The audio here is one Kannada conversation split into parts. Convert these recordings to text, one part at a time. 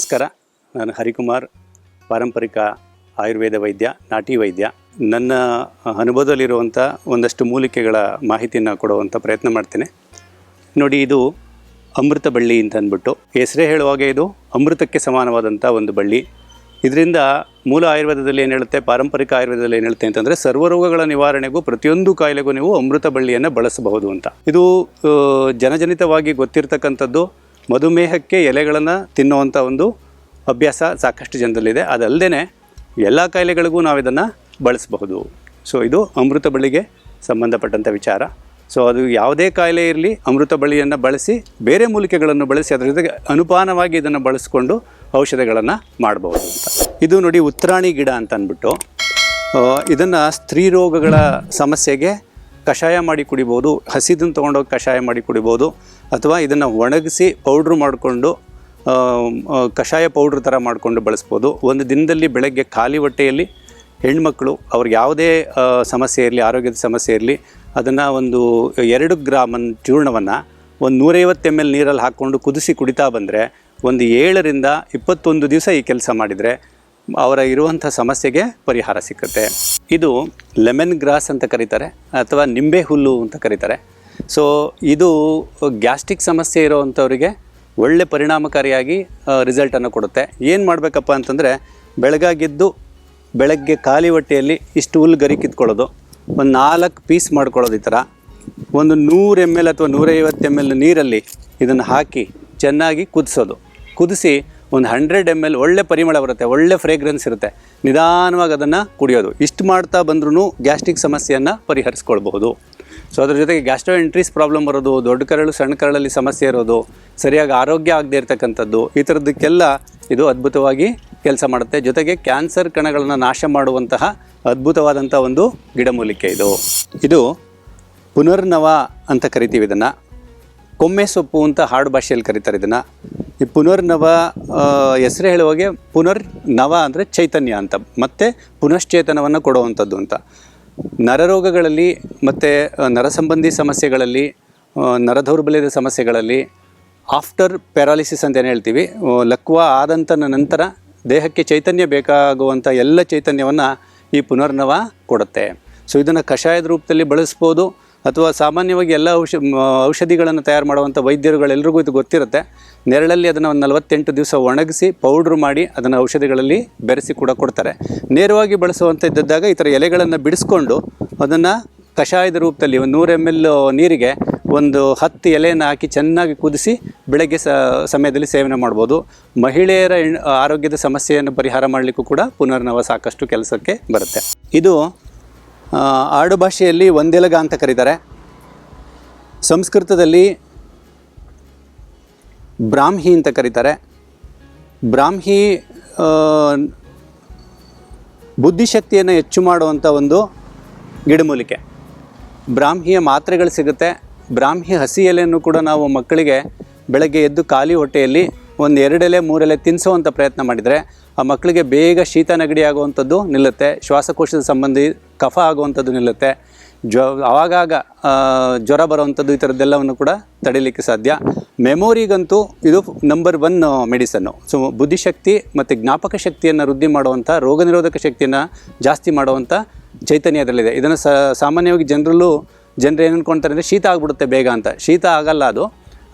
ನಮಸ್ಕಾರ. ನಾನು ಹರಿಕುಮಾರ್, ಪಾರಂಪರಿಕ ಆಯುರ್ವೇದ ವೈದ್ಯ, ನಾಟಿ ವೈದ್ಯ. ನನ್ನ ಅನುಭವದಲ್ಲಿರುವಂಥ ಒಂದಷ್ಟು ಮೂಲಿಕೆಗಳ ಮಾಹಿತಿಯನ್ನು ಕೊಡುವಂಥ ಪ್ರಯತ್ನ ಮಾಡ್ತೇನೆ. ನೋಡಿ, ಇದು ಅಮೃತ ಬಳ್ಳಿ ಅಂತ ಅಂದ್ಬಿಟ್ಟು ಹೆಸರೇ ಹೇಳುವಾಗೆ ಇದು ಅಮೃತಕ್ಕೆ ಸಮಾನವಾದಂಥ ಒಂದು ಬಳ್ಳಿ. ಇದರಿಂದ ಮೂಲ ಆಯುರ್ವೇದದಲ್ಲಿ ಏನು ಹೇಳುತ್ತೆ, ಪಾರಂಪರಿಕ ಆಯುರ್ವೇದದಲ್ಲಿ ಏನು ಹೇಳುತ್ತೆ ಅಂತಂದರೆ, ಸರ್ವರೋಗಗಳ ನಿವಾರಣೆಗೂ ಪ್ರತಿಯೊಂದು ಕಾಯಿಲೆಗೂ ನೀವು ಅಮೃತ ಬಳ್ಳಿಯನ್ನು ಬಳಸಬಹುದು ಅಂತ. ಇದು ಜನಜನಿತವಾಗಿ ಗೊತ್ತಿರ್ತಕ್ಕಂಥದ್ದು. ಮಧುಮೇಹಕ್ಕೆ ಎಲೆಗಳನ್ನು ತಿನ್ನುವಂಥ ಒಂದು ಅಭ್ಯಾಸ ಸಾಕಷ್ಟು ಜನದಲ್ಲಿದೆ. ಅದಲ್ಲದೆ ಎಲ್ಲ ಕಾಯಿಲೆಗಳಿಗೂ ನಾವು ಇದನ್ನು ಬಳಸಬಹುದು. ಸೊ ಇದು ಅಮೃತ ಬಳ್ಳಿಗೆ ಸಂಬಂಧಪಟ್ಟಂಥ ವಿಚಾರ. ಸೊ ಅದು ಯಾವುದೇ ಕಾಯಿಲೆ ಇರಲಿ, ಅಮೃತ ಬಳ್ಳಿಯನ್ನು ಬಳಸಿ, ಬೇರೆ ಮೂಲಿಕೆಗಳನ್ನು ಬಳಸಿ ಅದರ ಜೊತೆಗೆ ಅನುಪಾನವಾಗಿ ಇದನ್ನು ಬಳಸಿಕೊಂಡು ಔಷಧಿಗಳನ್ನು ಮಾಡಬಹುದು ಅಂತ. ಇದು ನೋಡಿ, ಉತ್ತರಾಣಿ ಗಿಡ ಅಂತ ಅಂದ್ಬಿಟ್ಟು ಇದನ್ನು ಸ್ತ್ರೀ ರೋಗಗಳ ಸಮಸ್ಯೆಗೆ ಕಷಾಯ ಮಾಡಿ ಕುಡಿಬೋದು. ಹಸಿದನ್ನು ತೊಗೊಂಡೋಗಿ ಕಷಾಯ ಮಾಡಿ ಕುಡಿಬೋದು, ಅಥವಾ ಇದನ್ನು ಒಣಗಿಸಿ ಪೌಡ್ರು ಮಾಡಿಕೊಂಡು ಕಷಾಯ ಪೌಡ್ರ್ ಥರ ಮಾಡಿಕೊಂಡು ಬಳಸ್ಬೋದು. ಒಂದು ದಿನದಲ್ಲಿ ಬೆಳಗ್ಗೆ ಖಾಲಿ ಹೊಟ್ಟೆಯಲ್ಲಿ ಹೆಣ್ಮಕ್ಳು ಅವ್ರಿಗೆ ಯಾವುದೇ ಸಮಸ್ಯೆ ಇರಲಿ, ಆರೋಗ್ಯದ ಸಮಸ್ಯೆ ಇರಲಿ, ಅದನ್ನು ಒಂದು 2 ಗ್ರಾಮ್ ಚೂರ್ಣವನ್ನು ಒಂದು 150 ml ನೀರಲ್ಲಿ ಹಾಕ್ಕೊಂಡು ಕುದಿಸಿ ಕುಡಿತಾ ಬಂದರೆ ಒಂದು 7 ರಿಂದ 21 ದಿವಸ ಈ ಕೆಲಸ ಮಾಡಿದರೆ ಅವರ ಇರುವಂಥ ಸಮಸ್ಯೆಗೆ ಪರಿಹಾರ ಸಿಕ್ಕುತ್ತೆ. ಇದು ಲೆಮನ್ ಗ್ರಾಸ್ ಅಂತ ಕರೀತಾರೆ, ಅಥವಾ ನಿಂಬೆ ಹುಲ್ಲು ಅಂತ ಕರೀತಾರೆ. ಸೊ ಇದು ಗ್ಯಾಸ್ಟ್ರಿಕ್ ಸಮಸ್ಯೆ ಇರೋವಂಥವರಿಗೆ ಒಳ್ಳೆ ಪರಿಣಾಮಕಾರಿಯಾಗಿ ರಿಸಲ್ಟನ್ನು ಕೊಡುತ್ತೆ. ಏನು ಮಾಡಬೇಕಪ್ಪ ಅಂತಂದರೆ, ಬೆಳಗ್ಗೆ ಖಾಲಿ ಹೊಟ್ಟೆಯಲ್ಲಿ ಇಷ್ಟು ಹುಲ್ಲು ಗರಿ ಕಿತ್ಕೊಳ್ಳೋದು, ಒಂದು 4 ಪೀಸ್ ಮಾಡ್ಕೊಳ್ಳೋದು. ಈ ಥರ ಒಂದು 100 ml ಅಥವಾ 150 ml ನೀರಲ್ಲಿ ಇದನ್ನು ಹಾಕಿ ಚೆನ್ನಾಗಿ ಕುದಿಸಿ ಒಂದು 100 ml ಒಳ್ಳೆ ಪರಿಮಳ ಬರುತ್ತೆ, ಒಳ್ಳೆ ಫ್ರೇಗ್ರೆನ್ಸ್ ಇರುತ್ತೆ. ನಿಧಾನವಾಗಿ ಅದನ್ನು ಕುಡಿಯೋದು. ಇಷ್ಟು ಮಾಡ್ತಾ ಬಂದ್ರೂ ಗ್ಯಾಸ್ಟ್ರಿಕ್ ಸಮಸ್ಯೆಯನ್ನು ಪರಿಹರಿಸ್ಕೊಳ್ಬಹುದು. ಸೊ ಅದ್ರ ಜೊತೆಗೆ ಗ್ಯಾಸ್ಟ್ರೋಎಂಟ್ರಿಸ್ ಪ್ರಾಬ್ಲಮ್ ಬರೋದು, ದೊಡ್ಡ ಕರಳು ಸಣ್ಣ ಕರಳಲ್ಲಿ ಸಮಸ್ಯೆ ಇರೋದು, ಸರಿಯಾಗಿ ಆರೋಗ್ಯ ಆಗದೆ ಇರತಕ್ಕಂಥದ್ದು, ಈ ಥರದ್ದಕ್ಕೆಲ್ಲ ಇದು ಅದ್ಭುತವಾಗಿ ಕೆಲಸ ಮಾಡುತ್ತೆ. ಜೊತೆಗೆ ಕ್ಯಾನ್ಸರ್ ಕಣಗಳನ್ನು ನಾಶ ಮಾಡುವಂತಹ ಅದ್ಭುತವಾದಂಥ ಒಂದು ಗಿಡಮೂಲಿಕೆ ಇದು ಪುನರ್ನವ ಅಂತ ಕರಿತೀವಿ. ಇದನ್ನು ಕೊಮ್ಮೆ ಸೊಪ್ಪು ಅಂತ ಹಾಡು ಭಾಷೆಯಲ್ಲಿ ಕರೀತಾರೆ ಇದನ್ನು. ಈ ಪುನರ್ನವ ಹೆಸರೇ ಹೇಳುವಾಗೆ ಪುನರ್ನವ ಅಂದರೆ ಚೈತನ್ಯ ಅಂತ, ಮತ್ತು ಪುನಶ್ಚೇತನವನ್ನು ಕೊಡುವಂಥದ್ದು ಅಂತ. ನರರೋಗಗಳಲ್ಲಿ ಮತ್ತು ನರ ಸಂಬಂಧಿ ಸಮಸ್ಯೆಗಳಲ್ಲಿ, ನರದೌರ್ಬಲ್ಯದ ಸಮಸ್ಯೆಗಳಲ್ಲಿ, ಆಫ್ಟರ್ ಪ್ಯಾರಾಲಿಸಿಸ್ ಅಂತ ಏನು ಹೇಳ್ತೀವಿ, ಲಕ್ವ ಆದಂಥ ನಂತರ ದೇಹಕ್ಕೆ ಚೈತನ್ಯ ಬೇಕಾಗುವಂಥ ಎಲ್ಲ ಚೈತನ್ಯವನ್ನು ಈ ಪುನರ್ನವ ಕೊಡುತ್ತೆ. ಸೊ ಇದನ್ನು ಕಷಾಯದ ರೂಪದಲ್ಲಿ ಬಳಸ್ಬೋದು, ಅಥವಾ ಸಾಮಾನ್ಯವಾಗಿ ಎಲ್ಲ ಔಷಧಿಗಳನ್ನು ತಯಾರು ಮಾಡುವಂಥ ವೈದ್ಯರುಗಳೆಲ್ರಿಗೂ ಇದು ಗೊತ್ತಿರುತ್ತೆ. ನೆರಳಲ್ಲಿ ಅದನ್ನು ಒಂದು 48 ದಿವಸ ಒಣಗಿಸಿ ಪೌಡ್ರ್ ಮಾಡಿ ಅದನ್ನು ಔಷಧಿಗಳಲ್ಲಿ ಬೆರೆಸಿ ಕೂಡ ಕೊಡ್ತಾರೆ. ನೇರವಾಗಿ ಬಳಸುವಂಥದ್ದಾಗ ಈ ಥರ ಎಲೆಗಳನ್ನು ಬಿಡಿಸ್ಕೊಂಡು ಅದನ್ನು ಕಷಾಯದ ರೂಪದಲ್ಲಿ ಒಂದು 100 ml ನೀರಿಗೆ ಒಂದು 10 ಎಲೆಯನ್ನು ಹಾಕಿ ಚೆನ್ನಾಗಿ ಕುದಿಸಿ ಬೆಳಗ್ಗೆ ಸಮಯದಲ್ಲಿ ಸೇವನೆ ಮಾಡ್ಬೋದು. ಮಹಿಳೆಯರ ಆರೋಗ್ಯದ ಸಮಸ್ಯೆಯನ್ನು ಪರಿಹಾರ ಮಾಡಲಿಕ್ಕೂ ಕೂಡ ಪುನರ್ನವ ಸಾಕಷ್ಟು ಕೆಲಸಕ್ಕೆ ಬರುತ್ತೆ. ಇದು ಆಡು ಭಾಷೆಯಲ್ಲಿ ಒಂದೆಲಗ ಅಂತ ಕರೀತಾರೆ. ಸಂಸ್ಕೃತದಲ್ಲಿ ಬ್ರಾಹ್ಮಿ ಅಂತ ಕರೀತಾರೆ. ಬ್ರಾಹ್ಮಿ ಬುದ್ಧಿಶಕ್ತಿಯನ್ನು ಹೆಚ್ಚು ಮಾಡುವಂಥ ಒಂದು ಗಿಡಮೂಲಿಕೆ. ಬ್ರಾಹ್ಮಿಯ ಮಾತ್ರೆಗಳು ಸಿಗುತ್ತೆ. ಬ್ರಾಹ್ಮಿ ಹಸಿ ಎಲೆಯನ್ನು ಕೂಡ ನಾವು ಮಕ್ಕಳಿಗೆ ಬೆಳಗ್ಗೆ ಎದ್ದು ಖಾಲಿ ಹೊಟ್ಟೆಯಲ್ಲಿ ಒಂದು 2 ಎಲೆ 3 ಎಲೆ ತಿನ್ನಿಸುವಂಥ ಪ್ರಯತ್ನ ಮಾಡಿದರೆ ಆ ಮಕ್ಕಳಿಗೆ ಬೇಗ ಶೀತ ನೆಗಡಿ ಆಗುವಂಥದ್ದು ನಿಲ್ಲುತ್ತೆ. ಶ್ವಾಸಕೋಶದ ಸಂಬಂಧಿ ಕಫ ಆಗುವಂಥದ್ದು ನಿಲ್ಲುತ್ತೆ. ಆವಾಗಾಗ ಜ್ವರ ಬರುವಂಥದ್ದು, ಈ ಥರದ್ದೆಲ್ಲವನ್ನು ಕೂಡ ತಡೀಲಿಕ್ಕೆ ಸಾಧ್ಯ. ಮೆಮೊರಿಗಂತೂ ಇದು ನಂಬರ್ 1 ಮೆಡಿಸನ್ನು. ಸೊ ಬುದ್ಧಿಶಕ್ತಿ ಮತ್ತು ಜ್ಞಾಪಕ ಶಕ್ತಿಯನ್ನು ವೃದ್ಧಿ ಮಾಡುವಂಥ, ರೋಗ ನಿರೋಧಕ ಶಕ್ತಿಯನ್ನು ಜಾಸ್ತಿ ಮಾಡುವಂಥ ಚೈತನ್ಯ ಇದರಲ್ಲಿದೆ. ಇದನ್ನು ಸಾಮಾನ್ಯವಾಗಿ ಜನರು ಏನು ಅಂದ್ಕೊಳ್ತಾರೆ ಅಂದರೆ ಶೀತ ಆಗಿಬಿಡುತ್ತೆ ಬೇಗ ಅಂತ. ಶೀತ ಆಗಲ್ಲ, ಅದು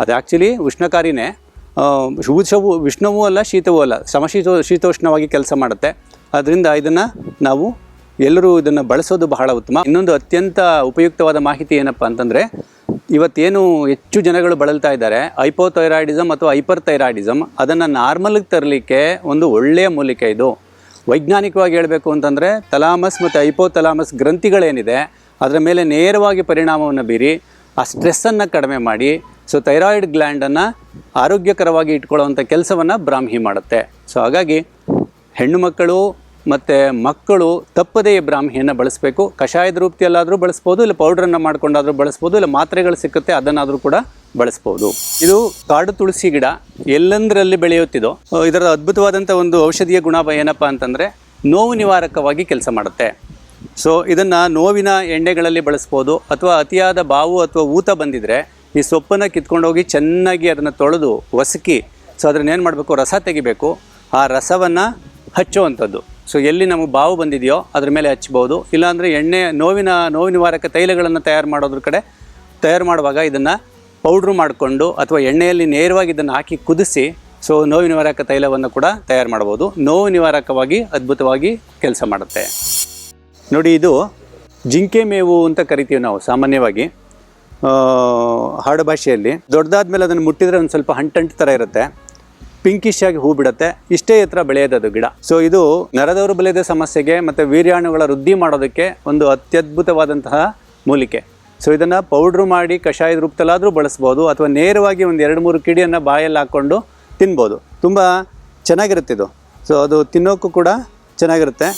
ಆ್ಯಕ್ಚುಲಿ ಉಷ್ಣಕಾರಿನೇ. ವಿಷ್ಣುವೂ ಅಲ್ಲ, ಶೀತವೂ ಅಲ್ಲ, ಶೀತೋಷ್ಣವಾಗಿ ಕೆಲಸ ಮಾಡುತ್ತೆ. ಆದ್ದರಿಂದ ಇದನ್ನು ನಾವು ಎಲ್ಲರೂ ಇದನ್ನು ಬಳಸೋದು ಬಹಳ ಉತ್ತಮ. ಇನ್ನೊಂದು ಅತ್ಯಂತ ಉಪಯುಕ್ತವಾದ ಮಾಹಿತಿ ಏನಪ್ಪ ಅಂತಂದರೆ, ಇವತ್ತೇನು ಹೆಚ್ಚು ಜನಗಳು ಬಳಲ್ತಾ ಇದ್ದಾರೆ ಹೈಪೋಥೈರಾಯ್ಡಿಸಮ್ ಅಥವಾ ಹೈಪರ್ಥೈರಾಯ್ಡಿಸಮ್, ಅದನ್ನು ನಾರ್ಮಲ್ಗೆ ತರಲಿಕ್ಕೆ ಒಂದು ಒಳ್ಳೆಯ ಮೂಲಿಕೆ ಇದು. ವೈಜ್ಞಾನಿಕವಾಗಿ ಹೇಳಬೇಕು ಅಂತಂದರೆ, ಥಲಾಮಸ್ ಮತ್ತು ಹೈಪೋಥಲಾಮಸ್ ಗ್ರಂಥಿಗಳೇನಿದೆ ಅದರ ಮೇಲೆ ನೇರವಾಗಿ ಪರಿಣಾಮವನ್ನು ಬೀರಿ ಆ ಸ್ಟ್ರೆಸ್ಸನ್ನು ಕಡಿಮೆ ಮಾಡಿ, ಸೊ ಥೈರಾಯ್ಡ್ ಗ್ಲ್ಯಾಂಡನ್ನು ಆರೋಗ್ಯಕರವಾಗಿ ಇಟ್ಕೊಳ್ಳುವಂಥ ಕೆಲಸವನ್ನು ಬ್ರಾಹ್ಮಿ ಮಾಡುತ್ತೆ. ಸೊ ಹಾಗಾಗಿ ಹೆಣ್ಣು ಮಕ್ಕಳು ಮತ್ತು ಮಕ್ಕಳು ತಪ್ಪದೇ ಬ್ರಾಹ್ಮಿಯನ್ನು ಬಳಸಬೇಕು. ಕಷಾಯದ ರೂಪದಲ್ಲಾದರೂ ಬಳಸ್ಬೋದು, ಇಲ್ಲ ಪೌಡ್ರನ್ನು ಮಾಡ್ಕೊಂಡಾದರೂ ಬಳಸ್ಬೋದು, ಇಲ್ಲ ಮಾತ್ರೆಗಳು ಸಿಕ್ಕುತ್ತೆ ಅದನ್ನಾದರೂ ಕೂಡ ಬಳಸ್ಬೋದು. ಇದು ಕಾಡು ತುಳಸಿ ಗಿಡ, ಎಲ್ಲಂದರಲ್ಲಿ ಬೆಳೆಯುತ್ತಿದ್ದು. ಇದರ ಅದ್ಭುತವಾದಂಥ ಒಂದು ಔಷಧೀಯ ಗುಣ ಏನಪ್ಪ ಅಂತಂದರೆ, ನೋವು ನಿವಾರಕವಾಗಿ ಕೆಲಸ ಮಾಡುತ್ತೆ. ಸೊ ಇದನ್ನು ನೋವಿನ ಎಣ್ಣೆಗಳಲ್ಲಿ ಬಳಸ್ಬೋದು, ಅಥವಾ ಅತಿಯಾದ ಬಾವು ಅಥವಾ ಊತ ಬಂದಿದ್ದರೆ ಈ ಸೊಪ್ಪನ್ನು ಕಿತ್ಕೊಂಡೋಗಿ ಚೆನ್ನಾಗಿ ಅದನ್ನು ತೊಳೆದು ಒಸಕಿ ಸೊ ಅದನ್ನ ಏನು ಮಾಡಬೇಕು, ರಸ ತೆಗಿಬೇಕು. ಆ ರಸವನ್ನು ಹಚ್ಚುವಂಥದ್ದು. ಸೊ ಎಲ್ಲಿ ನಮಗೆ ಬಾವು ಬಂದಿದೆಯೋ ಅದ್ರ ಮೇಲೆ ಹಚ್ಬೋದು. ಇಲ್ಲಾಂದರೆ ಎಣ್ಣೆ ನೋವು ನಿವಾರಕ ತೈಲಗಳನ್ನು ತಯಾರು ಮಾಡುವಾಗ ಇದನ್ನು ಪೌಡ್ರು ಮಾಡಿಕೊಂಡು ಅಥವಾ ಎಣ್ಣೆಯಲ್ಲಿ ನೇರವಾಗಿ ಇದನ್ನು ಹಾಕಿ ಕುದಿಸಿ ಸೊ ನೋವು ನಿವಾರಕ ತೈಲವನ್ನು ಕೂಡ ತಯಾರು ಮಾಡ್ಬೋದು. ನೋವು ನಿವಾರಕವಾಗಿ ಅದ್ಭುತವಾಗಿ ಕೆಲಸ ಮಾಡುತ್ತೆ. ನೋಡಿ, ಇದು ಜಿಂಕೆ ಮೇವು ಅಂತ ಕರಿತೀವಿ ನಾವು ಸಾಮಾನ್ಯವಾಗಿ ಹಾಡು ಭಾಷೆಯಲ್ಲಿ. ದೊಡ್ಡದಾದ್ಮೇಲೆ ಅದನ್ನು ಮುಟ್ಟಿದರೆ ಒಂದು ಸ್ವಲ್ಪ ಅಂಟು ಥರ ಇರುತ್ತೆ, ಪಿಂಕಿಶ್ ಆಗಿ ಹೂ ಬಿಡುತ್ತೆ. ಇಷ್ಟೇ ಎತ್ತರ ಬೆಳೆಯೋದು ಗಿಡ. ಸೊ ಇದು ನರದೌರ್ಬಲ್ಯದ ಸಮಸ್ಯೆಗೆ ಮತ್ತು ವೀರ್ಯಾಣುಗಳ ವೃದ್ಧಿ ಮಾಡೋದಕ್ಕೆ ಒಂದು ಅತ್ಯದ್ಭುತವಾದಂತಹ ಮೂಲಿಕೆ. ಸೊ ಇದನ್ನು ಪೌಡ್ರು ಮಾಡಿ ಕಷಾಯದ ರೂಪದಲ್ಲಾದರೂ ಬಳಸ್ಬೋದು, ಅಥವಾ ನೇರವಾಗಿ ಒಂದು 2-3 ಕಿಡಿಯನ್ನು ಬಾಯಲ್ಲಿ ಹಾಕ್ಕೊಂಡು ತಿನ್ಬೋದು. ತುಂಬ ಚೆನ್ನಾಗಿರುತ್ತೆ ಇದು. ಸೊ ಅದು ತಿನ್ನೋಕ್ಕೂ ಕೂಡ ಚೆನ್ನಾಗಿರುತ್ತೆ.